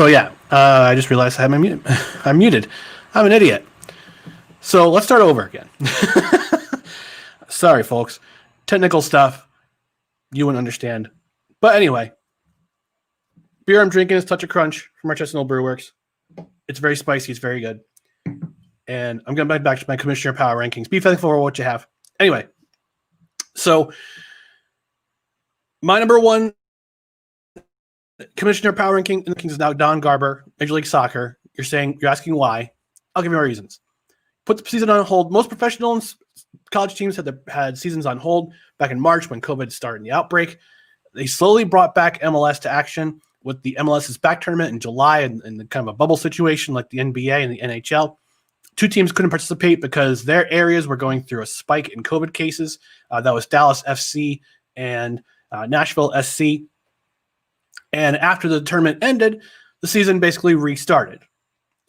I just realized I have my mute. I'm muted. I'm an idiot. So let's start over again. Sorry, folks. Technical stuff. You wouldn't understand. But anyway, beer I'm drinking is Touch of Crunch from Artisanal Brew Works. It's very spicy. It's very good. And I'm going back to my Commissioner Power Rankings. Be thankful for what you have. Anyway, so my number one Commissioner Power Ranking in the Kings is now Don Garber, Major League Soccer. You're asking why. I'll give you my reasons. Put the season on hold. Most professional college teams had seasons on hold back in March when COVID started the outbreak. They slowly brought back MLS to action with the MLS's back tournament in July and kind of a bubble situation like the NBA and the NHL. Two teams couldn't participate because their areas were going through a spike in COVID cases. That was Dallas FC and Nashville SC. And after the tournament ended, the season basically restarted.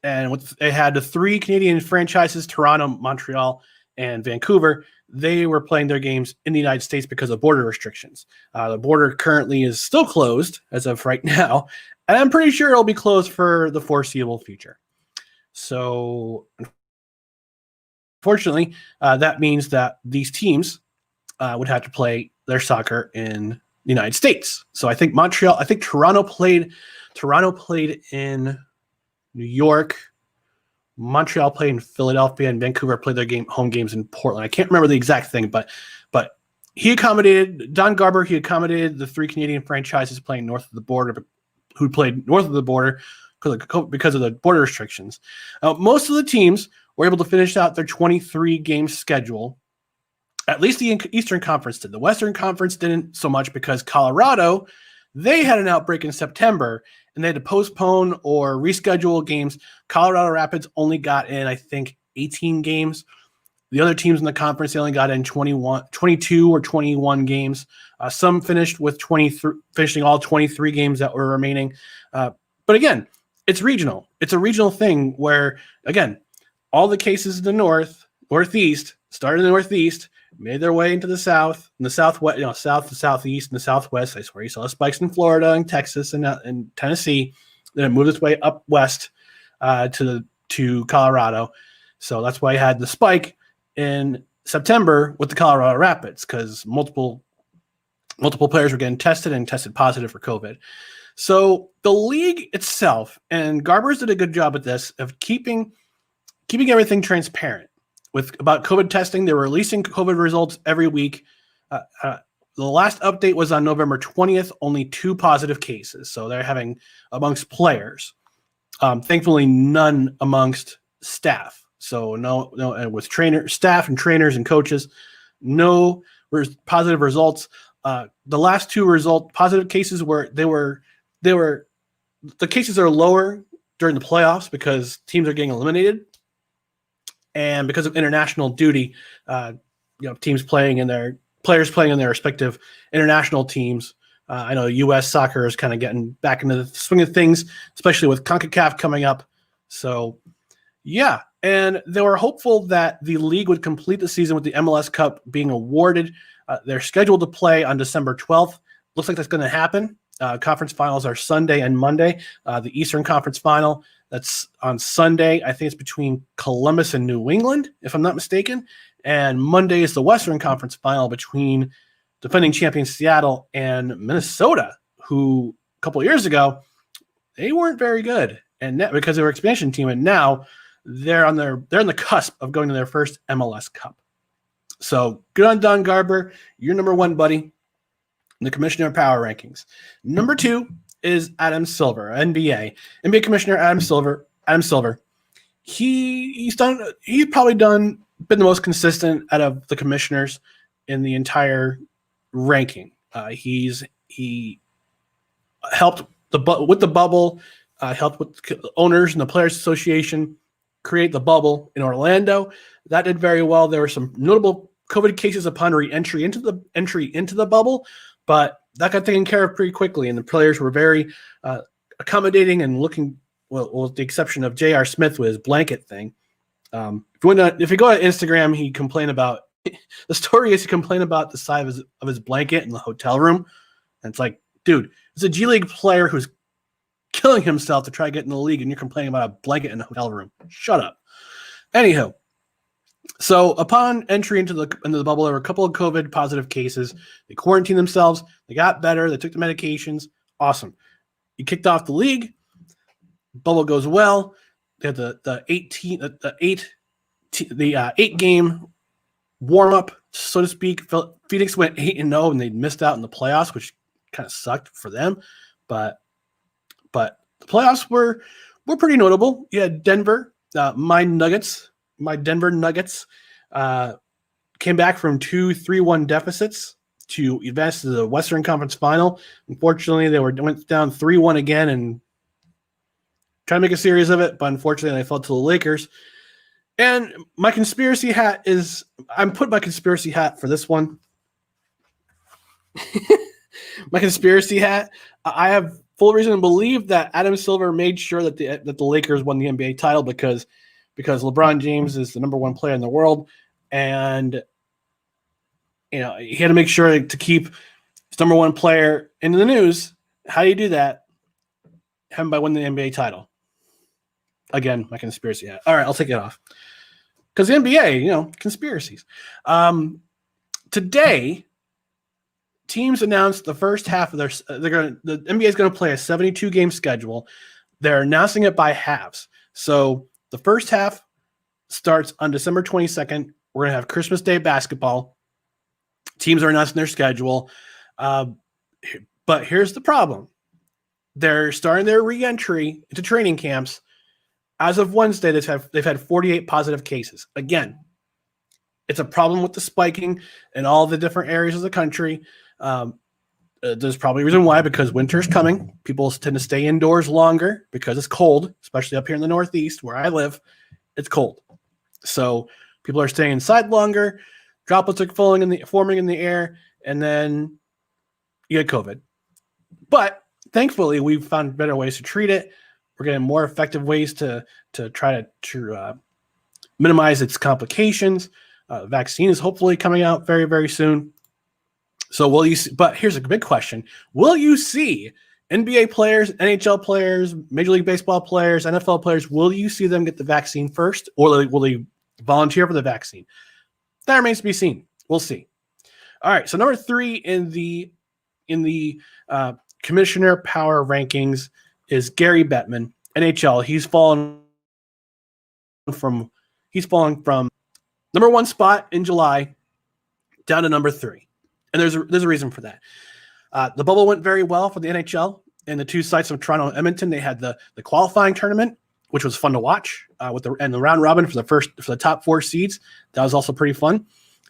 And they had the three Canadian franchises, Toronto, Montreal, and Vancouver. They were playing their games in the United States because of border restrictions. The border currently is still closed as of right now, and I'm pretty sure it'll be closed for the foreseeable future. So, unfortunately, that means that these teams would have to play their soccer in the United States. So I think Toronto played in New York, Montreal played in Philadelphia, and Vancouver played their home games in Portland. I can't remember the exact thing, but Don Garber accommodated the three Canadian franchises playing north of the border, who played north of the border because of the border restrictions. Most of the teams were able to finish out their 23-game schedule. At least the Eastern Conference did. The Western Conference didn't so much because Colorado, they had an outbreak in September, and they had to postpone or reschedule games. Colorado Rapids only got in, I think, 18 games. The other teams in the conference, they only got in 22 or 21 games. Some finished with finishing all 23 games that were remaining. But again, it's regional. It's a regional thing where, again, all the cases in the northeast, started in the northeast, made their way into the south, and the southwest, south, the southeast, and the southwest. I swear you saw spikes in Florida and Texas and Tennessee. Then it moved its way up west to Colorado. So that's why I had the spike in September with the Colorado Rapids, because multiple players were getting tested and tested positive for COVID. So the league itself, and Garber's did a good job at this, of keeping everything transparent. About COVID testing, they were releasing COVID results every week. The last update was on November 20th, only 2 positive cases. So they're having amongst players. Thankfully, none amongst staff. So no, with staff and trainers and coaches, no positive results. The last 2 positive cases the cases are lower during the playoffs because teams are getting eliminated. And because of international duty, players playing in their respective international teams. I know U.S. soccer is kind of getting back into the swing of things, especially with CONCACAF coming up. So, yeah. And they were hopeful that the league would complete the season with the MLS Cup being awarded. They're scheduled to play on December 12th. Looks like that's going to happen. Conference finals are Sunday and Monday. The Eastern Conference final, that's on Sunday. I think it's between Columbus and New England, if I'm not mistaken. And Monday is the Western Conference final between defending champion Seattle and Minnesota, who a couple of years ago, they weren't very good, and because they were expansion team, and now they're on the cusp of going to their first MLS Cup. So good on Don Garber. You're number 1, buddy, in the Commissioner Power Rankings. Number 2 is Adam Silver, NBA Commissioner Adam Silver. He's probably been the most consistent out of the commissioners in the entire ranking. He helped with the bubble, helped with the owners and the Players Association create the bubble in Orlando. That did very well. There were some notable COVID cases upon entry into the bubble, but that got taken care of pretty quickly, and the players were very accommodating and looking well, with the exception of J.R. Smith with his blanket thing. If you go to Instagram, he complained about the story is he complained about the size of his blanket in the hotel room, and it's like, dude, it's a G League player who's killing himself to try to get in the league, and you're complaining about a blanket in a hotel room. Shut up. Anyhow, so upon entry into the bubble, there were a couple of COVID positive cases. They quarantined themselves. They got better. They took the medications. Awesome. You kicked off the league. Bubble goes well. They had the 8-game warm up, so to speak. Phoenix went 8-0, and they missed out in the playoffs, which kind of sucked for them. But the playoffs were pretty notable. You had Denver, my Denver Nuggets, came back from 2-3-1 deficits to advance to the Western Conference Final. Unfortunately, they went down 3-1 again and tried to make a series of it, but unfortunately, they fell to the Lakers. And my conspiracy hat is, I'm putting my conspiracy hat for this one. My conspiracy hat, I have full reason to believe that Adam Silver made sure that the Lakers won the NBA title because LeBron James is the number one player in the world, and he had to make sure to keep his number one player in the news. How do you do that? Have him by winning the NBA title. Again, my conspiracy hat. All right, I'll take it off. Because the NBA, conspiracies. Today, teams announced the first half of the NBA is going to play a 72-game schedule. They're announcing it by halves. So the first half starts on December 22nd. We're going to have Christmas Day basketball. Teams are announcing their schedule. But here's the problem. They're starting their re-entry into training camps. As of Wednesday, they've had 48 positive cases. Again, it's a problem with the spiking in all the different areas of the country. There's probably a reason why, because winter's coming. People tend to stay indoors longer because it's cold, especially up here in the Northeast where I live. It's cold. So people are staying inside longer. Droplets are forming in the air, and then you get COVID. But thankfully, we've found better ways to treat it. We're getting more effective ways to try to minimize its complications. Vaccine is hopefully coming out very, very soon. So will you see, but here's a big question. Will you see NBA players, NHL players, Major League Baseball players, NFL players, will you see them get the vaccine first, or will they volunteer for the vaccine? That remains to be seen. We'll see. All right, so number 3 in the commissioner power rankings is Gary Bettman, NHL. He's fallen from number 1 spot in July down to number 3. And there's a reason for that. The bubble went very well for the NHL. In the 2 sites of Toronto and Edmonton, they had the qualifying tournament, which was fun to watch, with the round robin for the top 4 seeds. That was also pretty fun.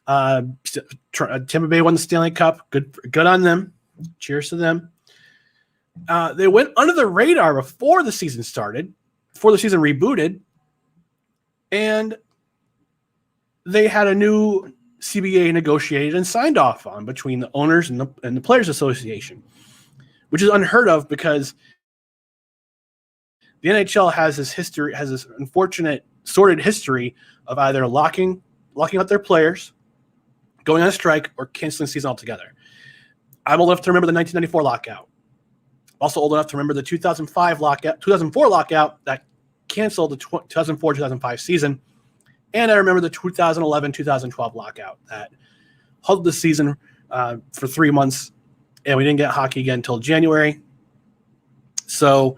Tampa Bay won the Stanley Cup. Good on them. Cheers to them. They went under the radar before the season started, before the season rebooted, and they had a new CBA negotiated and signed off on between the owners and the Players Association, which is unheard of because the NHL has this unfortunate sordid history of either locking up their players, going on a strike, or canceling the season altogether. I'm old enough to remember the 1994 lockout. Also old enough to remember the 2004 lockout that canceled the 2004-2005 season. And I remember the 2011-2012 lockout that halted the season for 3 months, and we didn't get hockey again until January. So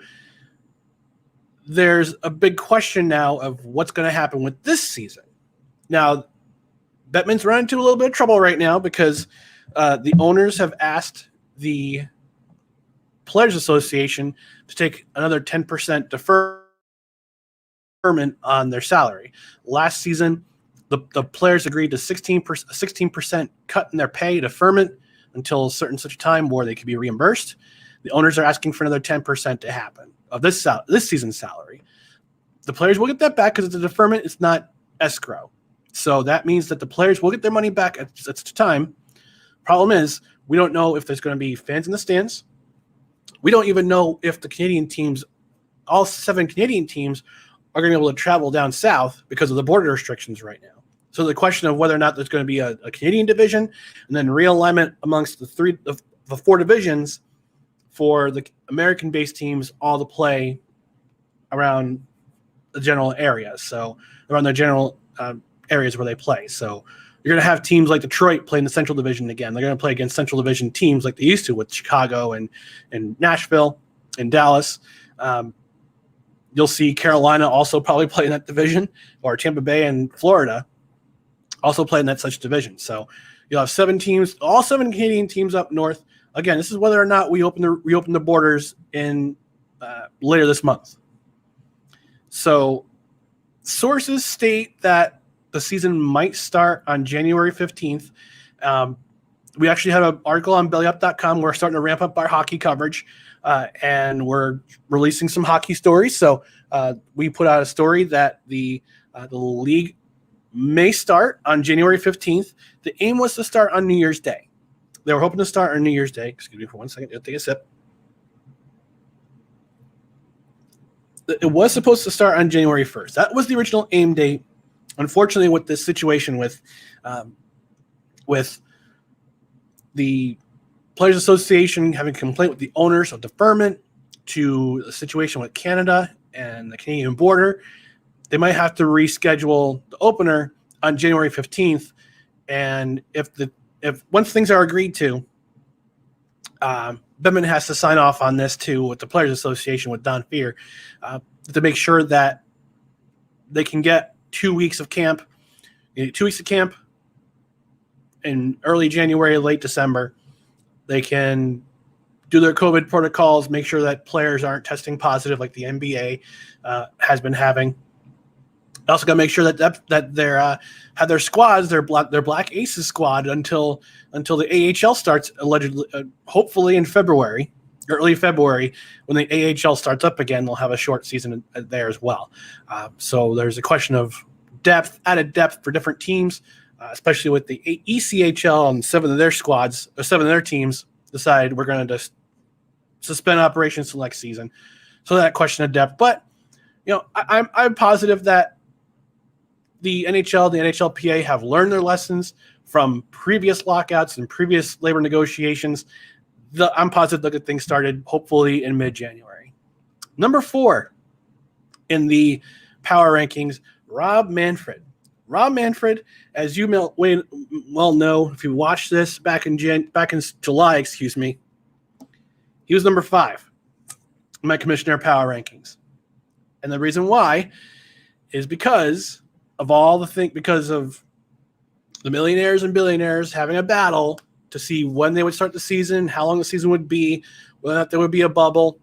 there's a big question now of what's going to happen with this season. Now, Bettman's run into a little bit of trouble right now because the owners have asked the Players Association to take another 10% deferment on their salary. Last season, the players agreed to 16% cut in their pay deferment until such a time where they could be reimbursed. The owners are asking for another 10% to happen of this season's salary. The players will get that back because it's a deferment. It's not escrow. So that means that the players will get their money back at such time. Problem is, we don't know if there's going to be fans in the stands. We don't even know if the Canadian teams, all 7 Canadian teams, are going to be able to travel down south because of the border restrictions right now. So the question of whether or not there's going to be a Canadian division and then realignment amongst the 4 divisions for the American-based teams all to play around the general area. So around the general areas where they play. So you're going to have teams like Detroit playing the Central Division again. They're going to play against Central Division teams like they used to with Chicago and Nashville and Dallas. You'll see Carolina also probably play in that division, or Tampa Bay and Florida also play in that such division. So you'll have 7 teams, all 7 Canadian teams up north. Again, this is whether or not we reopen the borders in later this month. So sources state that the season might start on January 15th. We actually had an article on bellyup.com. We're starting to ramp up our hockey coverage, and we're releasing some hockey stories. So we put out a story that the league may start on January 15th. The aim was to start on New Year's Day. They were hoping to start on New Year's Day. Excuse me for 1 second. I'll take a sip. It was supposed to start on January 1st. That was the original aim date. Unfortunately, with this situation with the Players Association having a complaint with the owners of deferment, to the situation with Canada and the Canadian border, they might have to reschedule the opener on January 15th. And if once things are agreed to, Bettman has to sign off on this too with the Players Association with Don Fear to make sure that they can get 2 weeks of camp, 2 weeks of camp in early January, late December. They can do their COVID protocols, make sure that players aren't testing positive like the NBA has been having. Also got to make sure that they're have their squads, their Black Aces squad until the AHL starts, allegedly, hopefully in February, early February, when the AHL starts up again. They'll have a short season there as well. So there's a question of added depth for different teams, especially with the ECHL and 7 of their squads, or 7 of their teams decide we're going to just suspend operations till next season. So that question of depth, but I'm positive that the NHL, the NHLPA have learned their lessons from previous lockouts and previous labor negotiations. I'm positive they'll get things started hopefully in mid-January. Number 4 in the power rankings, Rob Manfred. Rob Manfred, as you well know, if you watched this back in July, he was number 5 in my commissioner power rankings. And the reason why is because of because of the millionaires and billionaires having a battle to see when they would start the season, how long the season would be, whether or not there would be a bubble.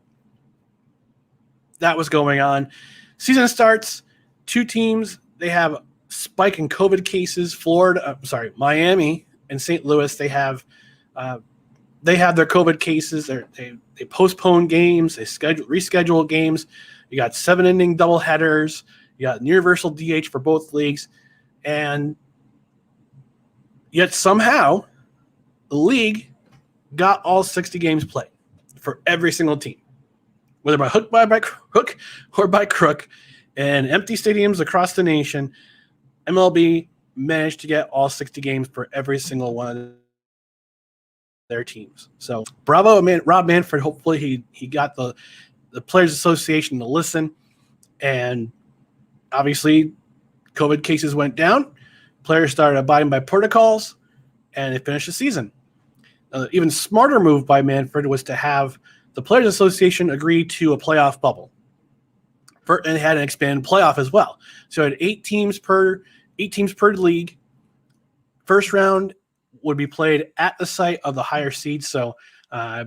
That was going on. Season starts, 2 teams, they have a spike in COVID cases. Miami and St. Louis, they have their COVID cases. They postpone games, they reschedule games. You got 7-inning doubleheaders. You got universal DH for both leagues. And yet somehow the league got all 60 games played for every single team, whether by hook or by crook, and empty stadiums across the nation. MLB managed to get all 60 games for every single one of their teams. So bravo, Rob Manfred. Hopefully he got the Players Association to listen, and obviously COVID cases went down. Players started abiding by protocols, and they finished the season. Even smarter move by Manfred was to have the Players Association agree to a playoff bubble, and had an expanded playoff as well. So it had 8 teams per league. First round would be played at the site of the higher seed. So I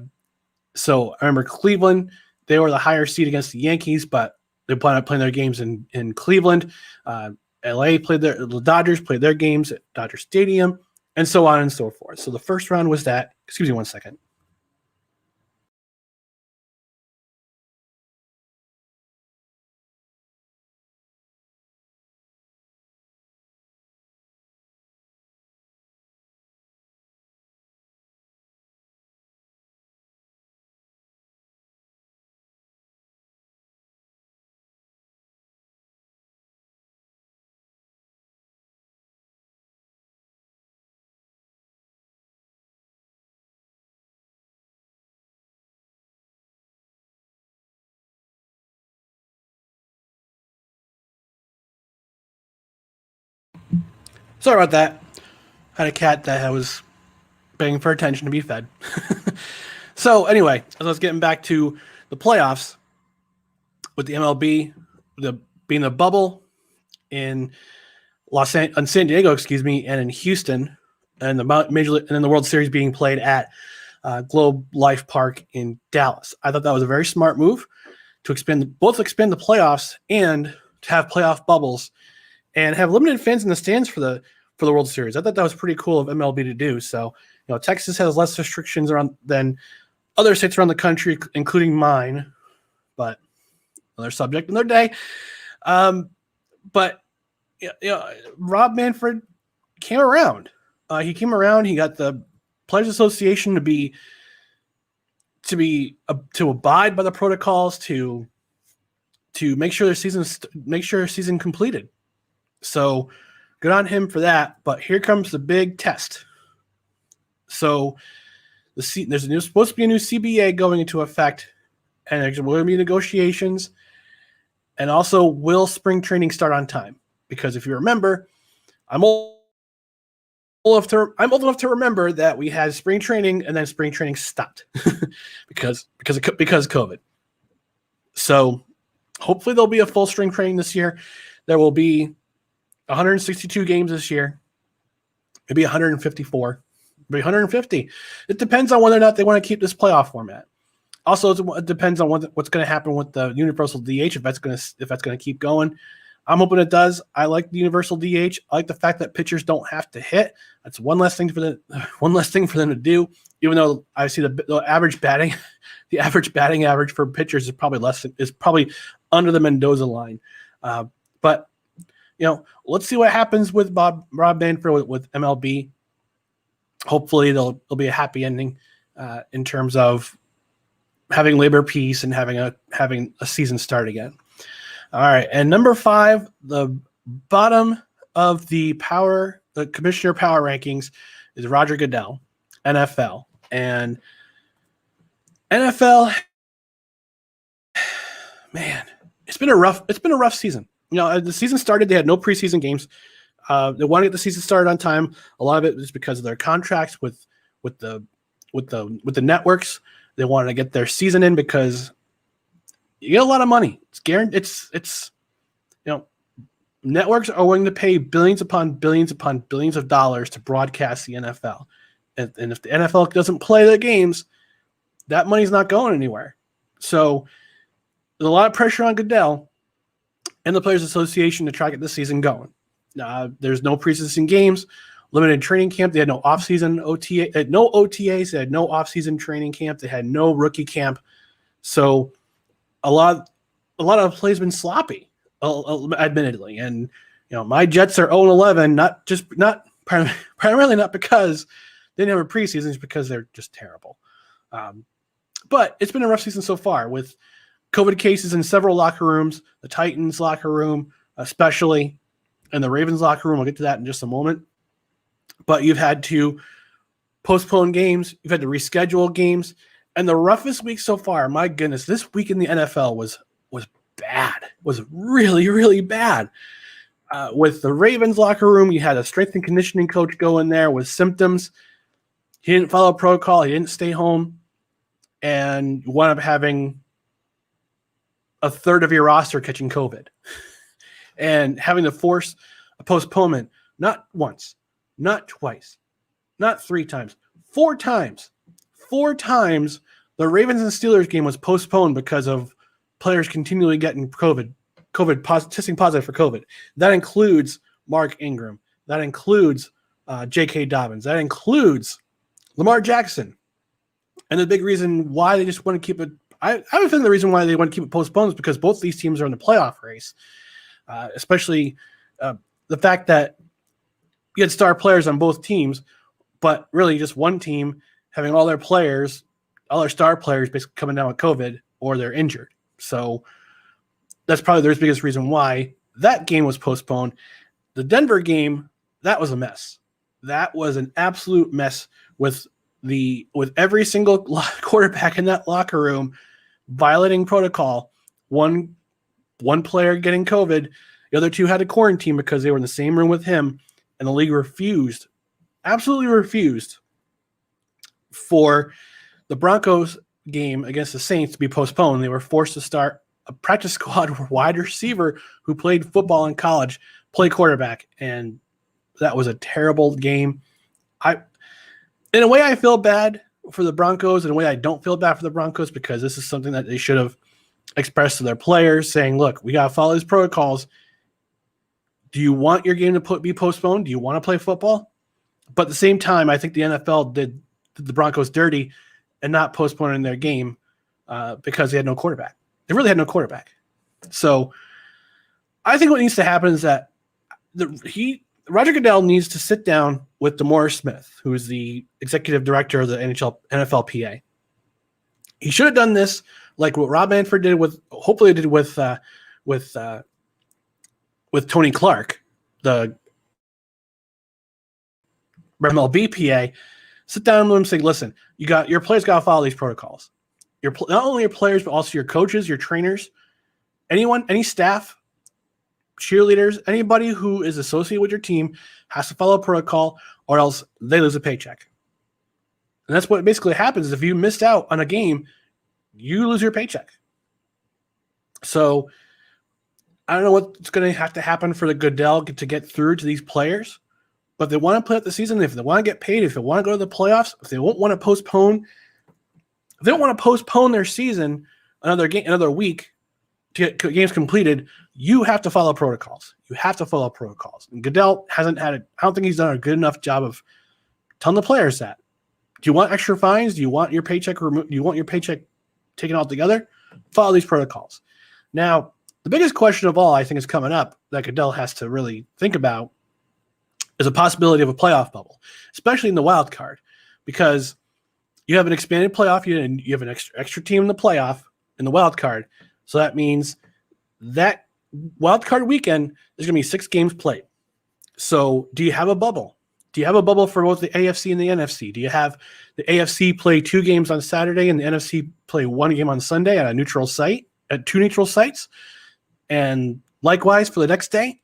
remember Cleveland, they were the higher seed against the Yankees, but they planned on playing their games in Cleveland. The Dodgers played their games at Dodger Stadium, and so on and so forth. So the first round was that. Excuse me 1 second. Sorry about that. Had a cat that was begging for attention to be fed. So anyway, as I was getting back to the playoffs with the MLB, being the bubble in San Diego, and in Houston, and the Major League, and then the World Series being played at Globe Life Park in Dallas. I thought that was a very smart move to expand the playoffs and to have playoff bubbles and have limited fans in the stands for the World Series. I thought that was pretty cool of MLB to do. So, Texas has less restrictions around than other states around the country, including mine, but another subject, another day. But Rob Manfred came around. He came around. He got the Players Association to abide by the protocols to make sure their season completed. So good on him for that. But here comes the big test. So there's supposed to be a new CBA going into effect, and there's going to be negotiations. And also, will spring training start on time? Because if you remember, I'm old enough to remember that we had spring training and then spring training stopped because of COVID. So hopefully there'll be a full spring training this year. There will be 162 games this year, maybe 154, maybe 150. It depends on whether or not they want to keep this playoff format. Also, it depends on what's going to happen with the universal DH, if that's going to keep going. I'm hoping it does. I like the universal DH. I like the fact that pitchers don't have to hit. That's one less thing for them to do. Even though I see the average batting average for pitchers is probably under the Mendoza line. But let's see what happens with Rob Manfred with MLB. Hopefully, there'll be a happy ending in terms of having labor peace and having a season start again. All right, and number 5, the bottom of the commissioner power rankings is Roger Goodell, NFL, and NFL. Man, it's been a rough season. The season started. They had no preseason games. They want to get the season started on time. A lot of it is because of their contracts with the networks. They wanted to get their season in because you get a lot of money. It's guaranteed. It's networks are willing to pay billions upon billions upon billions of dollars to broadcast the NFL. And if the NFL doesn't play their games, that money's not going anywhere. So there's a lot of pressure on Goodell and the Players Association to try to get this season going. There's no preseason games, limited training camp. They had no offseason OTA, they had no OTAs, they had no offseason training camp, they had no rookie camp. So a lot of plays been sloppy, admittedly. And my Jets are 0-11, not primarily not because they didn't have a preseason, it's because they're just terrible. But it's been a rough season so far with COVID cases in several locker rooms, the Titans locker room especially, and the Ravens locker room. We'll get to that in just a moment. But you've had to postpone games, you've had to reschedule games, and the roughest week so far, my goodness, this week in the NFL was bad, was really, really bad. With the Ravens locker room, you had a strength and conditioning coach go in there with symptoms. He didn't follow protocol. He didn't stay home. And you wound up having a third of your roster catching COVID and having to force a postponement, not once, not twice, not 3 times, 4 times. 4 times the Ravens and Steelers game was postponed because of players continually getting testing positive for COVID. That includes Mark Ingram. That includes J.K. Dobbins. That includes Lamar Jackson. And the big reason why they just want to keep it, I would think the reason why they want to keep it postponed is because both these teams are in the playoff race, especially the fact that you had star players on both teams, but really just one team having all their star players basically coming down with COVID or they're injured. So that's probably their biggest reason why that game was postponed. The Denver game, that was a mess. That was an absolute mess with every single quarterback in that locker room violating protocol. One player getting COVID, the other 2 had to quarantine because they were in the same room with him, and the league refused, absolutely refused, for the Broncos game against the Saints to be postponed. They were forced to start a practice squad wide receiver who played football in college play quarterback, and that was a terrible game. In a way, I feel bad for the Broncos. In a way, I don't feel bad for the Broncos because this is something that they should have expressed to their players, saying, look, we got to follow these protocols. Do you want your game to be postponed? Do you want to play football? But at the same time, I think the NFL did the Broncos dirty and not postponing their game because they had no quarterback. They really had no quarterback. So I think what needs to happen is that Roger Goodell needs to sit down with DeMaurice Smith, who is the executive director of the NFLPA. He should have done this like what Rob Manfred did with Tony Clark, the MLBPA. Sit down with him and say, listen, your players got to follow these protocols. Not only your players, but also your coaches, your trainers, anyone, any staff, cheerleaders, anybody who is associated with your team has to follow a protocol or else they lose a paycheck. And that's what basically happens. If you missed out on a game, you lose your paycheck. So I don't know what's going to have to happen for the Goodell to get through to these players, but if they want to play out the season, if they want to get paid, if they want to go to the playoffs, if they don't want to postpone their season another week to get games completed, you have to follow protocols. You have to follow protocols. And Goodell hasn't had it. I don't think he's done a good enough job of telling the players that. Do you want extra fines? Do you want your paycheck removed? Do you want your paycheck taken altogether? Follow these protocols. Now, the biggest question of all, I think, is coming up that Goodell has to really think about is a possibility of a playoff bubble, especially in the wild card, because you have an expanded playoff and you have an extra team in the playoff in the wild card. So that means that wild card weekend there's going to be 6 games played. So do you have a bubble? Do you have a bubble for both the AFC and the NFC? Do you have the AFC play 2 games on Saturday and the NFC play 1 game on Sunday at a neutral site, at 2 neutral sites? And likewise for the next day,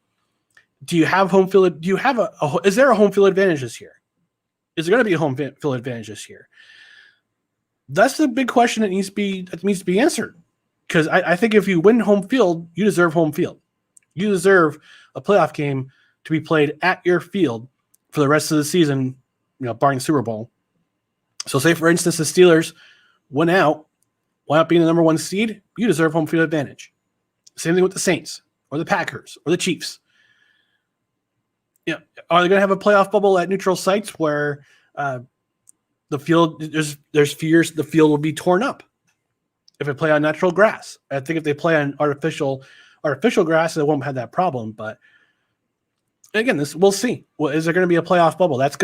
do you have home field? Do you have is there a home field advantage this year? Is there going to be a home field advantage this year? That's the big question that needs to be answered. Because I think if you win home field, you deserve home field. You deserve a playoff game to be played at your field for the rest of the season, barring the Super Bowl. So say, for instance, the Steelers went out being the number 1 seed, you deserve home field advantage. Same thing with the Saints or the Packers or the Chiefs. Are they going to have a playoff bubble at neutral sites where the field, there's fears the field will be torn up if they play on natural grass? I think if they play on artificial grass, they won't have that problem. But again, we'll see. Well, is there going to be a playoff bubble? That's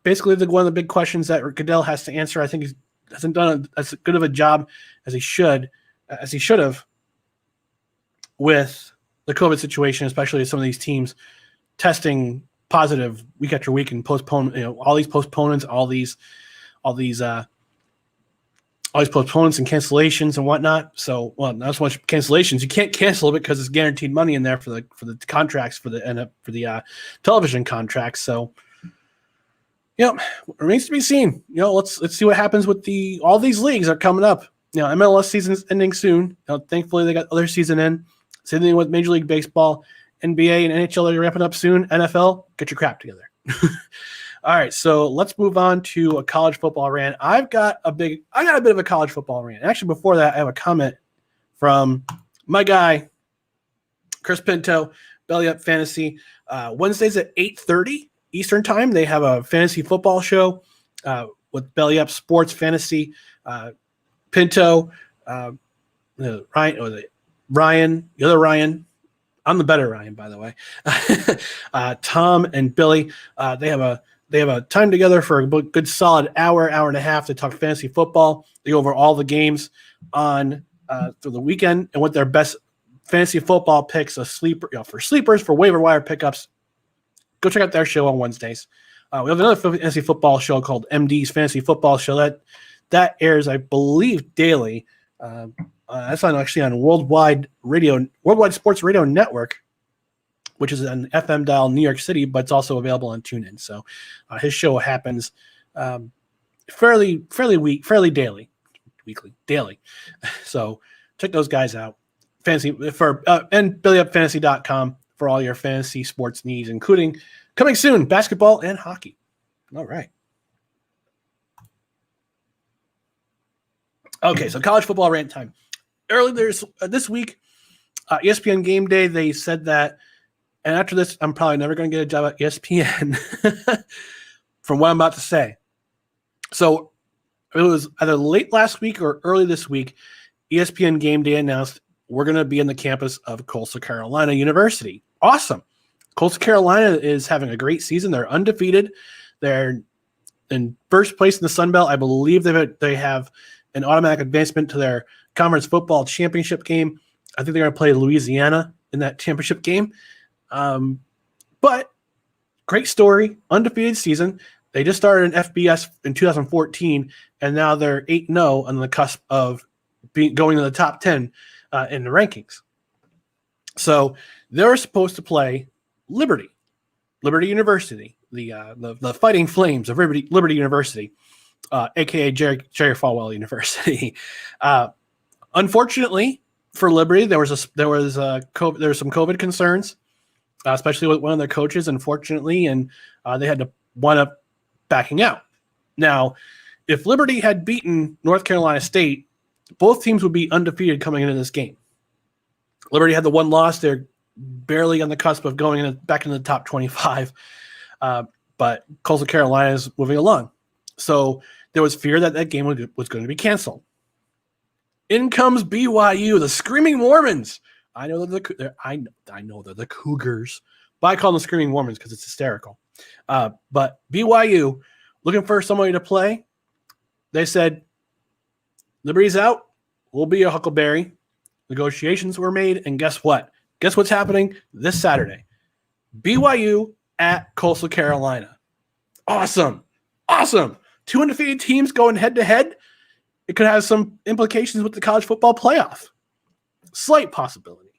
basically one of the big questions that Goodell has to answer. I think he hasn't done as good of a job as he should have with the COVID situation, especially some of these teams testing positive week after week and postpone, all these postponements, all these postponements and cancellations and whatnot. So, well, not so much cancellations. You can't cancel it because it's guaranteed money in there for the contracts for the television contracts. So, remains to be seen. Let's see what happens with all these leagues are coming up. MLS season's ending soon. Thankfully they got other season in. Same thing with Major League Baseball, NBA, and NHL are wrapping up soon. NFL, get your crap together. All right, so let's move on to a college football rant. I got a bit of a college football rant. Actually, before that, I have a comment from my guy, Chris Pinto, Belly Up Fantasy. Wednesdays at 8:30 Eastern Time, they have a fantasy football show with Belly Up Sports Fantasy. Pinto, Ryan, the other Ryan. I'm the better Ryan, by the way. Tom and Billy, they have a time together for a good solid hour and a half to talk fantasy football. They go over all the games on through the weekend and what their best fantasy football picks, for sleepers, for waiver wire pickups. Go check out their show on Wednesdays. We have another fantasy football show called MD's Fantasy Football Show that airs, I believe, daily. That's actually on Worldwide Sports Radio Network. which is an FM dial in New York City, but it's also available on TuneIn. So his show happens fairly daily. So check those guys out. Fantasy for and BillyUpFantasy.com for all your fantasy sports needs, including coming soon basketball and hockey. All right. Okay, so college football rant time. Earlier this week, ESPN Game Day, they said that, and after this, I'm probably never going to get a job at ESPN from what I'm about to say. So it was either late last week or early this week, ESPN Game Day announced we're going to be in the campus of Coastal Carolina University. Awesome. Coastal Carolina is having a great season. They're undefeated. They're in first place in the Sun Belt. I believe they have an automatic advancement to their conference football championship game. I think they're going to play Louisiana in that championship game. But great story, undefeated season. They just started an FBS in 2014, and now they're 8-0 on the cusp of going to the top 10 in the rankings. So they're supposed to play Liberty University, the Fighting Flames of Liberty University, aka Jerry Falwell University. Unfortunately for Liberty, there was some COVID concerns, especially with one of their coaches, unfortunately, and they had to wind up backing out. Now, if Liberty had beaten North Carolina State, both teams would be undefeated coming into this game. Liberty had the one loss. They're barely on the cusp of going back into the top 25, but Coastal Carolina is moving along. So there was fear that game was going to be canceled. In comes BYU, the Screaming Mormons. I know they're the Cougars, but I call them the Screaming Mormons because it's hysterical. But BYU, looking for somebody to play, they said, Liberty's out, we'll be a Huckleberry. Negotiations were made, and guess what? Guess what's happening this Saturday? BYU at Coastal Carolina. Awesome. Two undefeated teams going head-to-head. It could have some implications with the college football playoff. Slight possibility.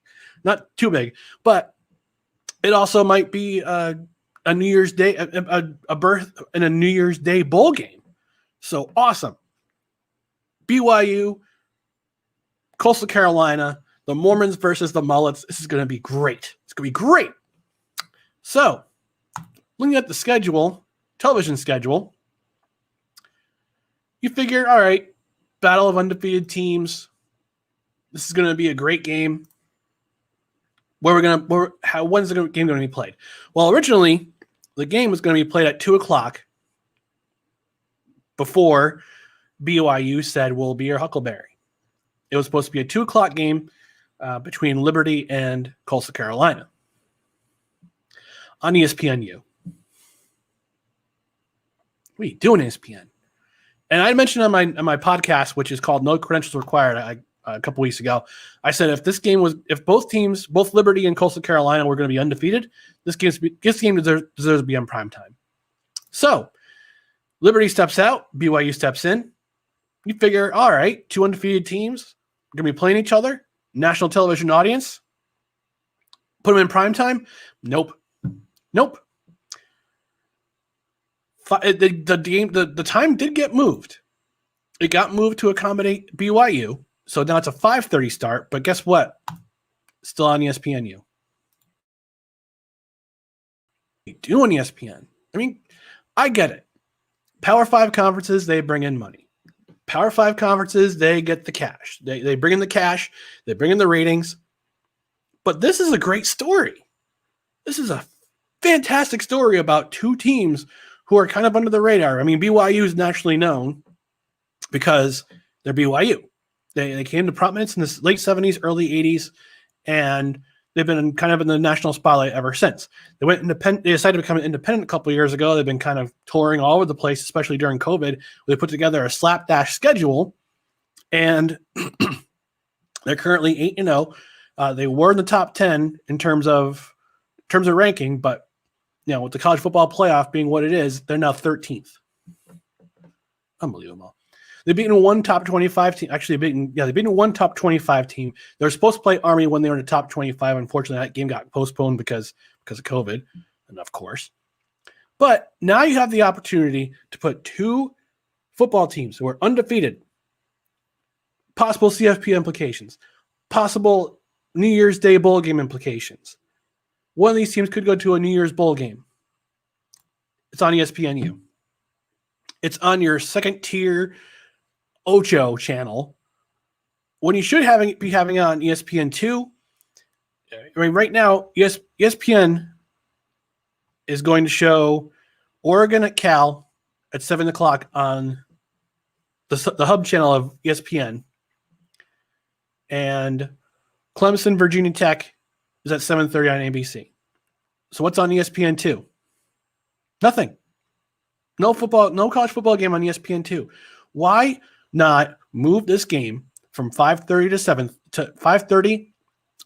Not too big, but it also might be a New Year's Day, a berth in a New Year's Day bowl game. So awesome. BYU, Coastal Carolina, the Mormons versus the Mullets. This is going to be great. It's going to be great. So, looking at the schedule, television schedule, you figure, all right, battle of undefeated teams. This is going to be a great game. When's the game going to be played? Well, originally, the game was going to be played at 2:00 before BYU said we'll be your Huckleberry. It was supposed to be a 2:00 game between Liberty and Coastal Carolina on ESPNU. What are you doing, ESPN? And I mentioned on my podcast, which is called No Credentials Required, a couple weeks ago, I said if both teams, both Liberty and Coastal Carolina, were going to be undefeated, this game deserves to be on prime time. So Liberty steps out, BYU steps in. You figure, all right, two undefeated teams are going to be playing each other. National television audience. Put them in prime time? Nope. The time did get moved. It got moved to accommodate BYU. So now it's a 5:30 start, but guess what? Still on ESPNU. You do on ESPN. I mean, I get it. Power 5 conferences, they bring in money. Power 5 conferences, they get the cash. They bring in the cash. They bring in the ratings. But this is a great story. This is a fantastic story about two teams who are kind of under the radar. I mean, BYU is naturally known because they're BYU. They came to prominence in the late 70s, early 80s, and they've been kind of in the national spotlight ever since. They went independent. They decided to become independent a couple of years ago. They've been kind of touring all over the place, especially during COVID. They put together a slapdash schedule, and they're currently 8-0. They were in the top 10 in terms of ranking, but with the college football playoff being what it is, they're now 13th. Unbelievable. They've beaten one top 25 team. Actually, they've beaten one top 25 team. They were supposed to play Army when they were in the top 25. Unfortunately, that game got postponed because of COVID, and of course. But now you have the opportunity to put two football teams who are undefeated, possible CFP implications, possible New Year's Day bowl game implications. One of these teams could go to a New Year's bowl game. It's on ESPNU. It's on your second tier Ocho channel when you should be having it on ESPN2. I mean, right now, ESPN is going to show Oregon at Cal at 7 o'clock on the hub channel of ESPN. And Clemson, Virginia Tech is at 7:30 on ABC. So what's on ESPN2? Nothing. No college football game on ESPN2. Why not move this game from 5:30 to 5:30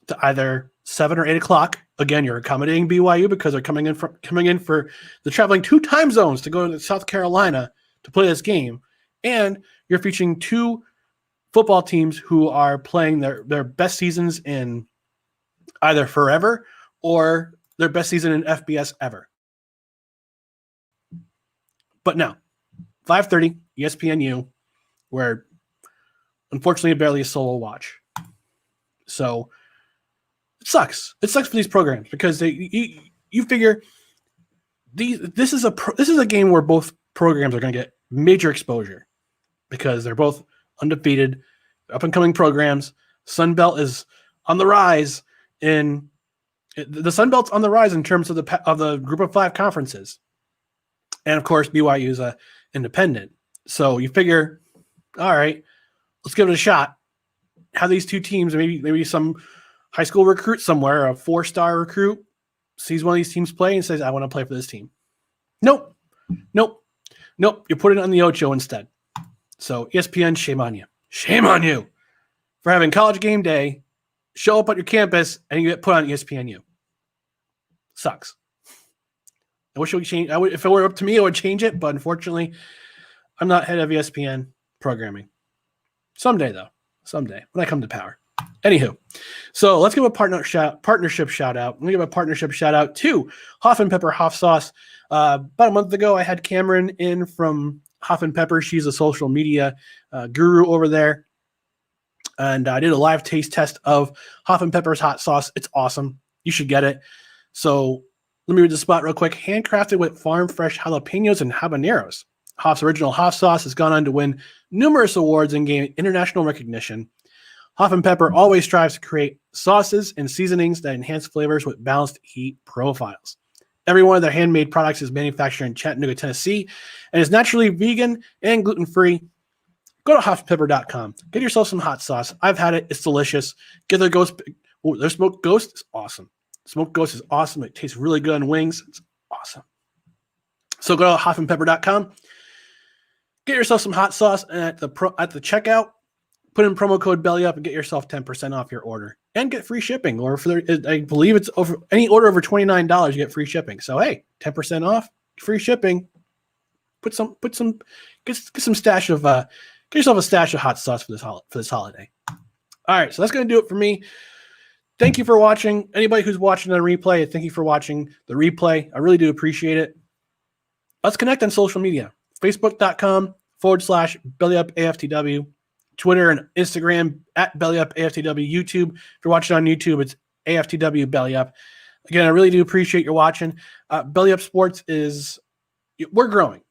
to either 7 or 8 o'clock? Again, you're accommodating BYU because they're coming in for the traveling 2 time zones to go to South Carolina to play this game, and you're featuring 2 football teams who are playing their best seasons in either forever or their best season in FBS ever. But no, 5:30 ESPNU, where unfortunately barely a solo watch. So it sucks. It sucks for these programs because you figure this is a game where both programs are going to get major exposure because they're both undefeated, up and coming programs. Sun Belt is on the rise the Sun Belt's on the rise in terms of the Group of 5 conferences. And of course, BYU is a independent. So you figure, all right, let's give it a shot. Have these 2 teams, maybe some high school recruit somewhere, a 4-star recruit, sees one of these teams play and says, I want to play for this team. Nope. You put it on the Ocho instead. So ESPN, shame on you. Shame on you for having college game day, show up at your campus, and you get put on ESPNU. Sucks. I wish it would change. If it were up to me, I would change it, but unfortunately, I'm not head of ESPN programming. Someday, though. Someday, when I come to power. Anywho, so let's give a partnership shout out. I'm going to give a partnership shout out to Hoff and Pepper Hoff Sauce. About a month ago, I had Cameron in from Hoff and Pepper. She's a social media guru over there. And I did a live taste test of Hoff and Pepper's hot sauce. It's awesome. You should get it. So let me read the spot real quick. Handcrafted with farm fresh jalapenos and habaneros. Hoff's original Hoff sauce has gone on to win numerous awards and gain international recognition. Hoff and Pepper always strives to create sauces and seasonings that enhance flavors with balanced heat profiles. Every one of their handmade products is manufactured in Chattanooga, Tennessee, and is naturally vegan and gluten-free. Go to hoffpepper.com. Get yourself some hot sauce. I've had it. It's delicious. Get their ghost. Their smoked ghost is awesome. Smoked ghost is awesome. It tastes really good on wings. It's awesome. So go to hoffandpepper.com. Get yourself some hot sauce, and at the checkout, put in promo code BELLYUP and get yourself 10% off your order and get free shipping. Or I believe it's over any order over $29, you get free shipping. So hey, 10% off, free shipping. Get yourself a stash of hot sauce for this holiday. All right, so that's going to do it for me. Thank you for watching. Anybody who's watching the replay, thank you for watching the replay. I really do appreciate it. Let's connect on social media. Facebook.com/BellyUpAFTW. Twitter and Instagram @BellyUpAFTW. YouTube. If you're watching on YouTube, it's AFTW BellyUp. Again, I really do appreciate your watching. Belly Up Sports we're growing.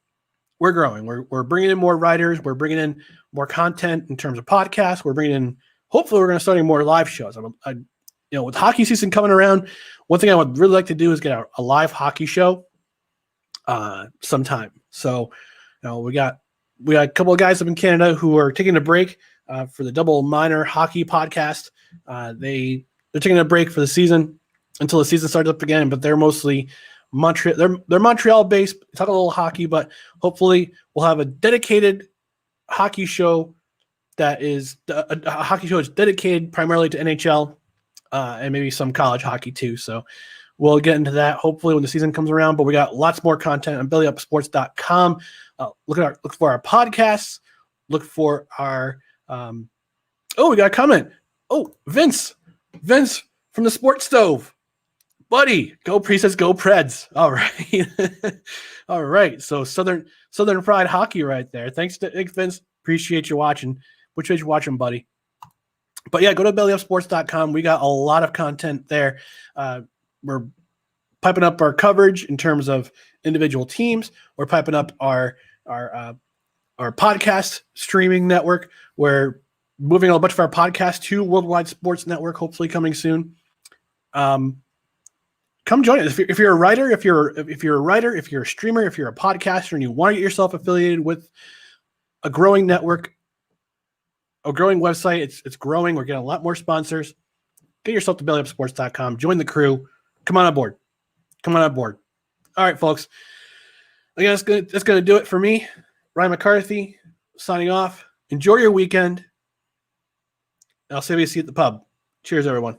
We're bringing in more writers. We're bringing in more content in terms of podcasts. Hopefully we're going to start more live shows. With hockey season coming around, one thing I would really like to do is get a live hockey show sometime. So, we got a couple of guys up in Canada who are taking a break for the Double Minor Hockey podcast. They're taking a break for the season until the season starts up again, but they're mostly Montreal. They're Montreal based. Talk a little hockey, but hopefully we'll have a dedicated hockey show that is a hockey show that's dedicated primarily to NHL and maybe some college hockey too. So we'll get into that hopefully when the season comes around. But we got lots more content on bellyupsports.com. Look for our podcasts. look for our we got a comment. Oh, Vince from the Sports Stove. Buddy, go Priestess, go Preds. All right. All right. So Southern Fried Hockey right there. Thanks to Vince. Appreciate you watching. Which page you watching, buddy? But yeah, go to bellyupsports.com. We got a lot of content there. We're piping up our coverage in terms of individual teams. We're piping up our podcast streaming network. We're moving a bunch of our podcasts to Worldwide Sports Network, hopefully coming soon. Come join us. If you're a writer, if you're a streamer, if you're a podcaster, and you want to get yourself affiliated with a growing network, a growing website, it's growing. We're getting a lot more sponsors. Get yourself to bellyupsports.com. Join the crew. Come on board. All right, folks. Again, that's gonna do it for me. Ryan McCarthy signing off. Enjoy your weekend. I'll save you a seat at the pub. Cheers, everyone.